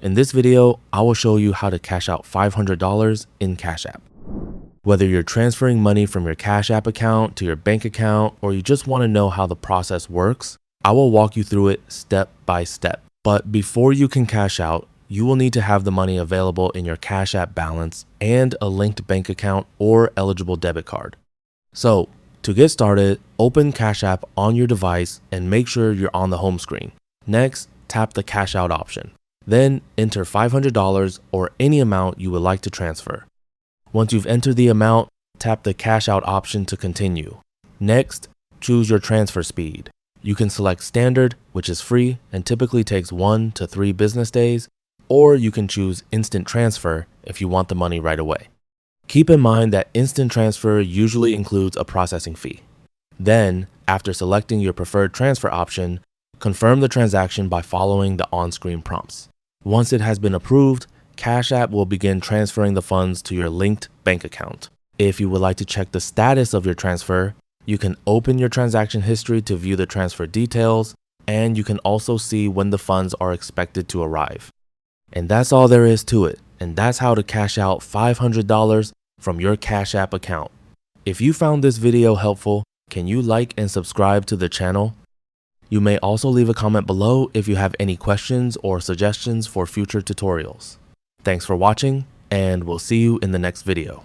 In this video, I will show you how to cash out $500 in Cash App. Whether you're transferring money from your Cash App account to your bank account, or you just want to know how the process works, I will walk you through it step by step. But before you can cash out, you will need to have the money available in your Cash App balance and a linked bank account or eligible debit card. So, to get started, open Cash App on your device and make sure you're on the home screen. Next, tap the Cash Out option. Then enter $500 or any amount you would like to transfer. Once you've entered the amount, tap the Cash Out option to continue. Next, choose your transfer speed. You can select standard, which is free and typically takes 1 to 3 business days, or you can choose instant transfer if you want the money right away. Keep in mind that instant transfer usually includes a processing fee. Then, after selecting your preferred transfer option, confirm the transaction by following the on-screen prompts. Once it has been approved, Cash App will begin transferring the funds to your linked bank account. If you would like to check the status of your transfer, you can open your transaction history to view the transfer details, and you can also see when the funds are expected to arrive. And that's all there is to it, and that's how to cash out $500 from your Cash App account. If you found this video helpful, can you like and subscribe to the channel? You may also leave a comment below if you have any questions or suggestions for future tutorials. Thanks for watching, and we'll see you in the next video.